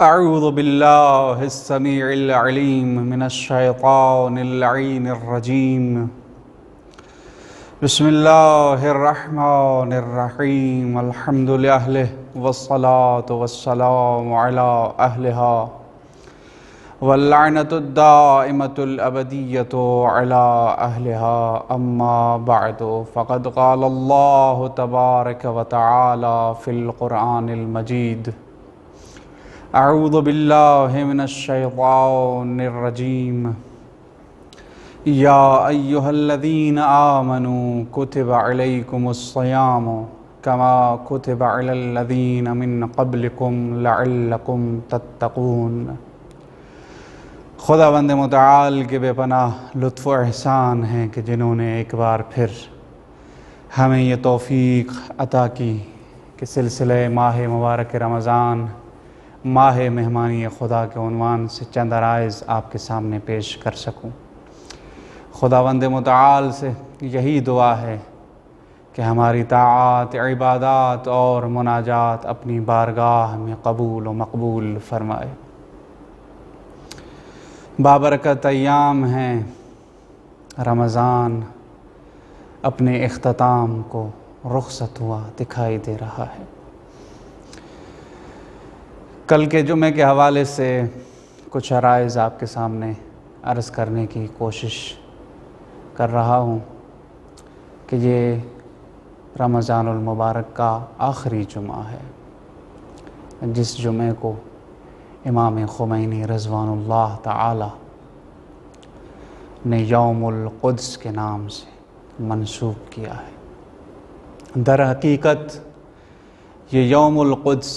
اعوذ باللہ السمیع العلیم من الشیطان اللعین الرجیم بسم اللہ الرحمن الرحیم الحمد للہ والصلاة والسلام علی اہلہا واللعنۃ الدائمۃ الابدیۃ علی اہلہا اما بعد فقد قال اللہ تبارک وتعالی فی القرآن المجید اعوذ باللہ من الشیطان الرجیم یا ایہا الذین آمنوا کتب علیکم الصیام کما کتب علی الذین من قبلکم لعلکم تتقون۔ خداوند متعال کے بے پناہ لطف و احسان ہیں کہ جنہوں نے ایک بار پھر ہمیں یہ توفیق عطا کی کہ سلسلہ ماہ مبارک رمضان ماہ مہمانی خدا کے عنوان سے چند عرائض آپ کے سامنے پیش کر سکوں۔ خداوند متعال سے یہی دعا ہے کہ ہماری طاعات، عبادات اور مناجات اپنی بارگاہ میں قبول و مقبول فرمائے۔ بابرکت ایام ہیں، رمضان اپنے اختتام کو رخصت ہوا دکھائی دے رہا ہے۔ کل کے جمعے کے حوالے سے کچھ عرائض آپ کے سامنے عرض کرنے کی کوشش کر رہا ہوں کہ یہ رمضان المبارک کا آخری جمعہ ہے، جس جمعے کو امام خمینی رضوان اللہ تعالی نے یوم القدس کے نام سے منسوب کیا ہے۔ در حقیقت یہ یوم القدس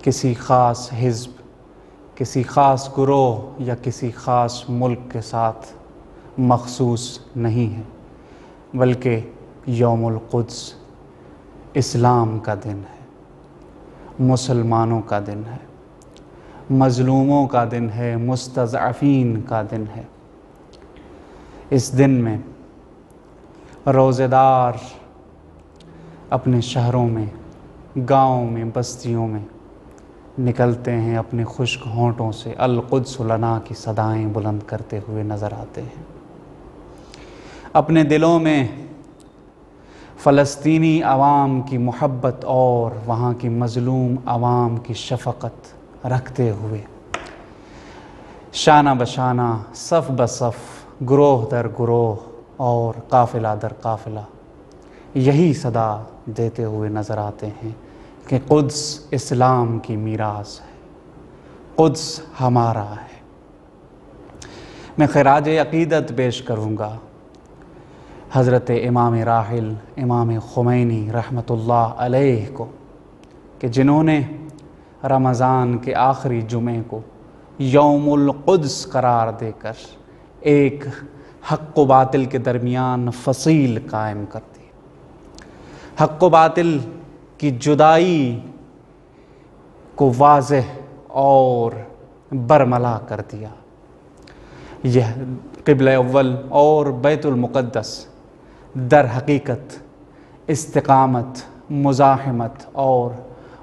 کسی خاص حزب، کسی خاص گروہ یا کسی خاص ملک کے ساتھ مخصوص نہیں ہے، بلکہ یوم القدس اسلام کا دن ہے، مسلمانوں کا دن ہے، مظلوموں کا دن ہے، مستضعفین کا دن ہے۔ اس دن میں روزے دار اپنے شہروں میں، گاؤں میں، بستیوں میں نکلتے ہیں، اپنے خشک ہونٹوں سے القدس لنا کی صدائیں بلند کرتے ہوئے نظر آتے ہیں۔ اپنے دلوں میں فلسطینی عوام کی محبت اور وہاں کی مظلوم عوام کی شفقت رکھتے ہوئے شانہ بشانہ، صف بصف، گروہ در گروہ اور قافلہ در قافلہ یہی صدا دیتے ہوئے نظر آتے ہیں کہ قدس اسلام کی میراث ہے، قدس ہمارا ہے۔ میں خراج عقیدت پیش کروں گا حضرت امام راحل امام خمینی رحمۃ اللہ علیہ کو، کہ جنہوں نے رمضان کے آخری جمعے کو یوم القدس قرار دے کر ایک حق و باطل کے درمیان فصیل قائم کر دی، حق و باطل کی جدائی کو واضح اور برملا کر دیا۔ یہ قبلہ اول اور بیت المقدس در حقیقت استقامت، مزاحمت اور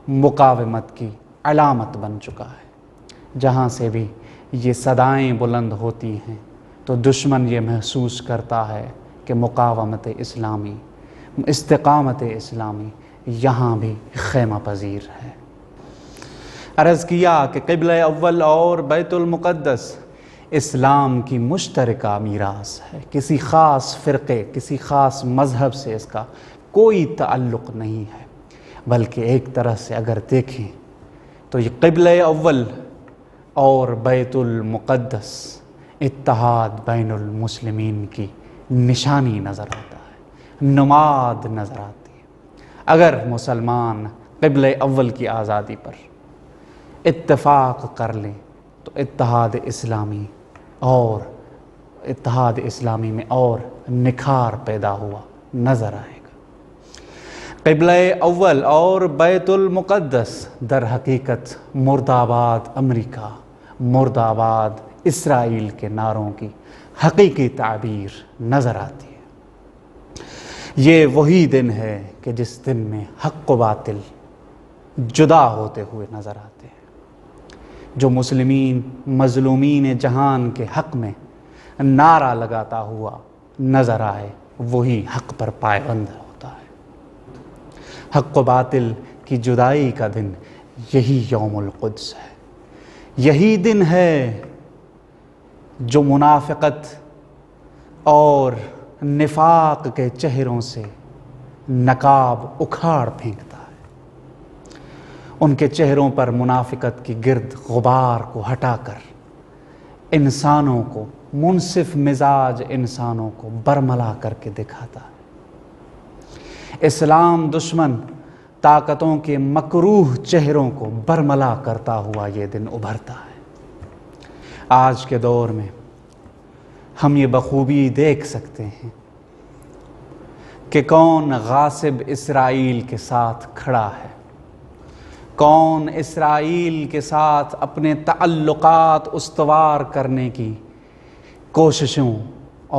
مقاومت کی علامت بن چکا ہے۔ جہاں سے بھی یہ صدائیں بلند ہوتی ہیں تو دشمن یہ محسوس کرتا ہے کہ مقاومت اسلامی، استقامت اسلامی یہاں بھی خیمہ پذیر ہے۔ عرض کیا کہ قبلہ اول اور بیت المقدس اسلام کی مشترکہ میراث ہے، کسی خاص فرقے، کسی خاص مذہب سے اس کا کوئی تعلق نہیں ہے، بلکہ ایک طرح سے اگر دیکھیں تو یہ قبلہ اول اور بیت المقدس اتحاد بین المسلمین کی نشانی نظر آتا ہے، نماد نظر آتی ہے۔ اگر مسلمان قبلہ اول کی آزادی پر اتفاق کر لیں تو اتحاد اسلامی میں اور نکھار پیدا ہوا نظر آئے گا۔ قبلہ اول اور بیت المقدس در حقیقت مرد آباد امریکہ، مرد آباد اسرائیل کے نعروں کی حقیقی تعبیر نظر آتی ہے۔ یہ وہی دن ہے کہ جس دن میں حق و باطل جدا ہوتے ہوئے نظر آتے ہیں۔ جو مسلمین مظلومین جہان کے حق میں نعرہ لگاتا ہوا نظر آئے وہی حق پر پائبند ہوتا ہے۔ حق و باطل کی جدائی کا دن یہی یوم القدس ہے، یہی دن ہے جو منافقت اور نفاق کے چہروں سے نقاب اکھاڑ پھینکتا ہے۔ ان کے چہروں پر منافقت کی گرد غبار کو ہٹا کر انسانوں کو، منصف مزاج انسانوں کو برملا کر کے دکھاتا ہے۔ اسلام دشمن طاقتوں کے مکروہ چہروں کو برملا کرتا ہوا یہ دن ابھرتا ہے۔ آج کے دور میں ہم یہ بخوبی دیکھ سکتے ہیں کہ کون غاصب اسرائیل کے ساتھ کھڑا ہے، کون اسرائیل کے ساتھ اپنے تعلقات استوار کرنے کی کوششوں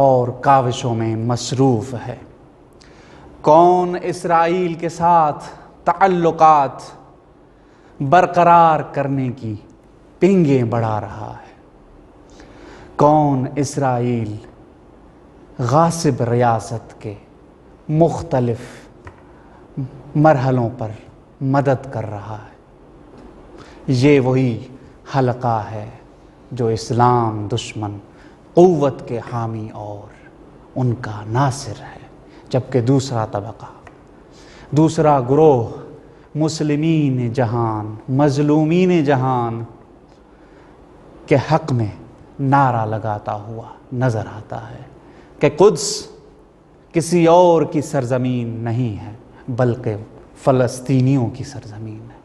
اور کاوشوں میں مصروف ہے، کون اسرائیل کے ساتھ تعلقات برقرار کرنے کی پنگیں بڑھا رہا ہے، کون اسرائیل غاصب ریاست کے مختلف مرحلوں پر مدد کر رہا ہے۔ یہ وہی حلقہ ہے جو اسلام دشمن قوت کے حامی اور ان کا ناصر ہے، جبکہ دوسرا طبقہ، دوسرا گروہ مسلمین جہان، مظلومین جہان کے حق میں نعرہ لگاتا ہوا نظر آتا ہے کہ قدس کسی اور کی سرزمین نہیں ہے بلکہ فلسطینیوں کی سرزمین ہے،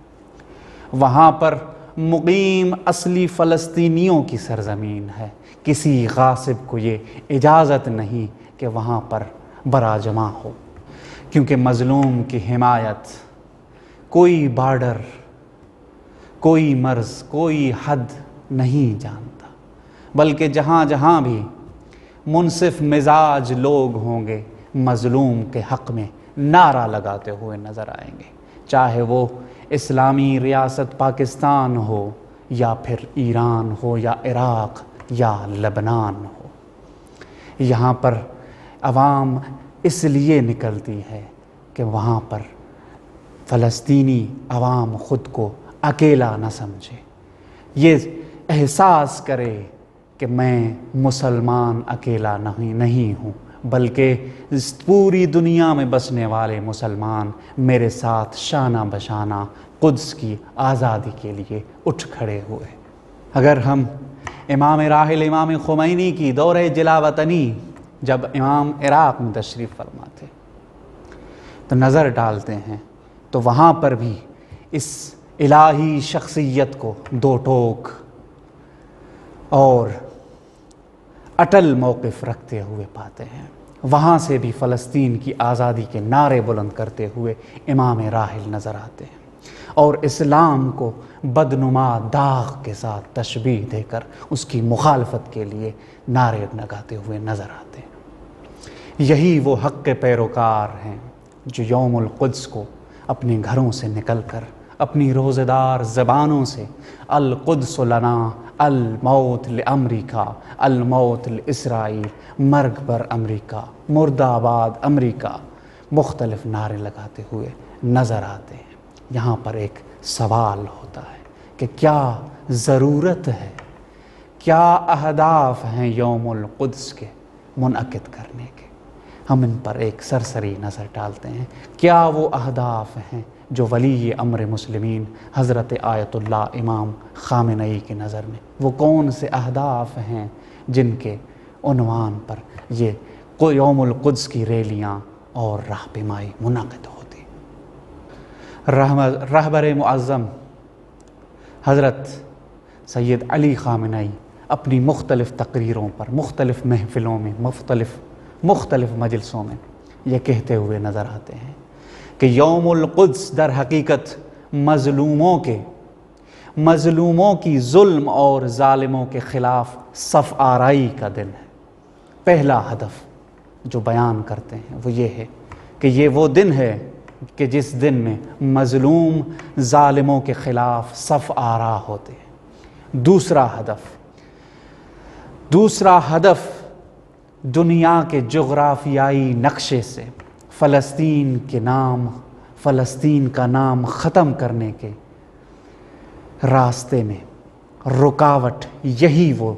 وہاں پر مقیم اصلی فلسطینیوں کی سرزمین ہے۔ کسی غاصب کو یہ اجازت نہیں کہ وہاں پر براجما ہو، کیونکہ مظلوم کی حمایت کوئی بارڈر، کوئی مرز، کوئی حد نہیں جانتا، بلکہ جہاں جہاں بھی منصف مزاج لوگ ہوں گے مظلوم کے حق میں نعرہ لگاتے ہوئے نظر آئیں گے، چاہے وہ اسلامی ریاست پاکستان ہو یا پھر ایران ہو یا عراق یا لبنان ہو۔ یہاں پر عوام اس لیے نکلتی ہے کہ وہاں پر فلسطینی عوام خود کو اکیلا نہ سمجھے، یہ احساس کرے کہ میں مسلمان اکیلا نہیں ہوں، بلکہ اس پوری دنیا میں بسنے والے مسلمان میرے ساتھ شانہ بشانہ قدس کی آزادی کے لیے اٹھ کھڑے ہوئے۔ اگر ہم امام راحل امام خمینی کی دورہ جلا وطنی جب امام عراق میں تشریف فرما تھے تو نظر ڈالتے ہیں تو وہاں پر بھی اس الہی شخصیت کو دو ٹوک اور اٹل موقف رکھتے ہوئے پاتے ہیں۔ وہاں سے بھی فلسطین کی آزادی کے نعرے بلند کرتے ہوئے امام راحل نظر آتے ہیں، اور اسلام کو بدنما داغ کے ساتھ تشبیہ دے کر اس کی مخالفت کے لیے نعرے لگاتے ہوئے نظر آتے ہیں۔ یہی وہ حق کے پیروکار ہیں جو یوم القدس کو اپنے گھروں سے نکل کر اپنی روزہ دار زبانوں سے القدس لنا، الموت لامریکہ، الموت لاسرائیل، مرگ پر امریکہ، مرد آباد امریکہ، مختلف نعرے لگاتے ہوئے نظر آتے ہیں۔ یہاں پر ایک سوال ہوتا ہے کہ کیا ضرورت ہے، کیا اہداف ہیں یوم القدس کے منعقد کرنے کے؟ ہم ان پر ایک سرسری نظر ڈالتے ہیں۔ کیا وہ اہداف ہیں جو ولی امر مسلمین حضرت آیت اللہ امام خامنئی کی نظر میں وہ کون سے اہداف ہیں جن کے عنوان پر یہ یوم القدس کی ریلیاں اور راہپیمائی منعقد ہوتی؟ رہبر معظم حضرت سید علی خامنئی اپنی مختلف تقریروں پر، مختلف محفلوں میں، مختلف مجلسوں میں یہ کہتے ہوئے نظر آتے ہیں کہ یوم القدس در حقیقت مظلوموں کی ظلم اور ظالموں کے خلاف صف آرائی کا دن ہے۔ پہلا ہدف جو بیان کرتے ہیں وہ یہ ہے کہ یہ وہ دن ہے کہ جس دن میں مظلوم ظالموں کے خلاف صف آرا ہوتے ہیں، دوسرا ہدف دنیا کے جغرافیائی نقشے سے فلسطین کا نام ختم کرنے کے راستے میں رکاوٹ یہی وہ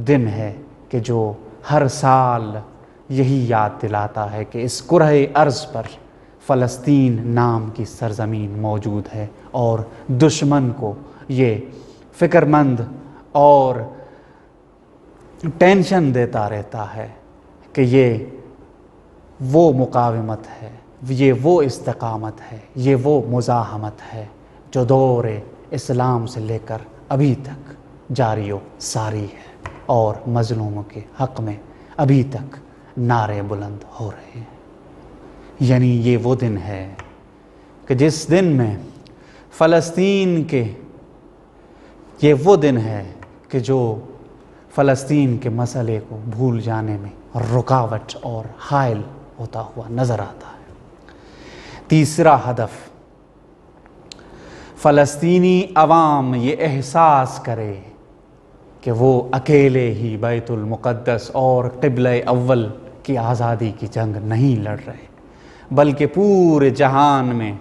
دن ہے کہ جو ہر سال یہی یاد دلاتا ہے کہ اس کرۂ ارض پر فلسطین نام کی سرزمین موجود ہے، اور دشمن کو یہ فکر مند اور ٹینشن دیتا رہتا ہے کہ یہ وہ مقاومت ہے، یہ وہ استقامت ہے، یہ وہ مزاحمت ہے جو دور اسلام سے لے کر ابھی تک جاری و ساری ہے، اور مظلوموں کے حق میں ابھی تک نعرے بلند ہو رہے ہیں۔ یعنی یہ وہ دن ہے کہ جس دن میں یہ وہ دن ہے کہ جو فلسطین کے مسئلے کو بھول جانے میں رکاوٹ اور حائل ہوتا ہوا نظر آتا ہے۔ تیسرا ہدف، فلسطینی عوام یہ احساس کرے کہ وہ اکیلے ہی بیت المقدس اور قبلہ اول کی آزادی کی جنگ نہیں لڑ رہے، بلکہ پورے جہان میں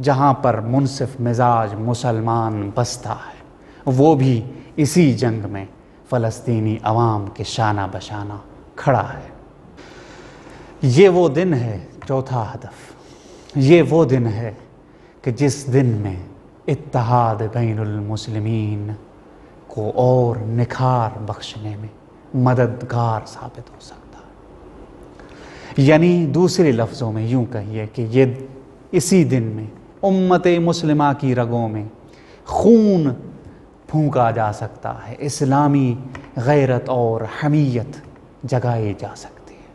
جہاں پر منصف مزاج مسلمان بستا ہے، وہ بھی اسی جنگ میں فلسطینی عوام کے شانہ بشانہ کھڑا ہے۔ یہ وہ دن ہے، چوتھا ہدف، یہ وہ دن ہے کہ جس دن میں اتحاد بین المسلمین کو اور نکھار بخشنے میں مددگار ثابت ہو سکتا ہے۔ یعنی دوسرے لفظوں میں یوں کہیے کہ یہ اسی دن میں امت مسلمہ کی رگوں میں خون پھونکا جا سکتا ہے، اسلامی غیرت اور حمیت جگائی جا سکتی ہے۔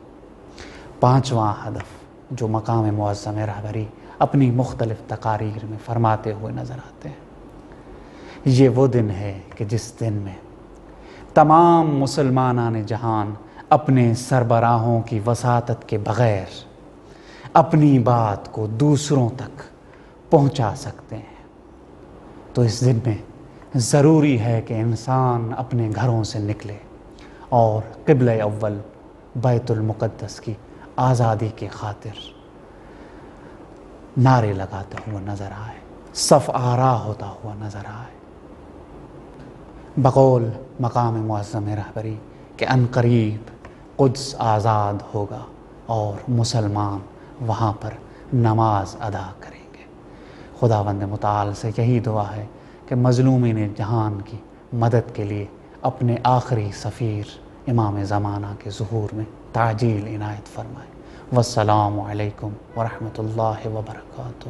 پانچواں ہدف جو مقام معظم رہبری اپنی مختلف تقاریر میں فرماتے ہوئے نظر آتے ہیں، یہ وہ دن ہے کہ جس دن میں تمام مسلمانان جہان اپنے سربراہوں کی وساطت کے بغیر اپنی بات کو دوسروں تک پہنچا سکتے ہیں۔ تو اس دن میں ضروری ہے کہ انسان اپنے گھروں سے نکلے اور قبلہ اول بیت المقدس کی آزادی کی خاطر نعرے لگاتا ہوا نظر آئے، صف آرا ہوتا ہوا نظر آئے، بقول مقام معظم رہبری کہ عنقریب قدس آزاد ہوگا اور مسلمان وہاں پر نماز ادا کریں گے۔ خداوند متعال سے یہی دعا ہے کہ مظلومین جہان کی مدد کے لیے اپنے آخری سفیر امام زمانہ کے ظہور میں تعجیل عنایت فرمائے۔ والسلام علیکم ورحمۃ اللہ وبرکاتہ۔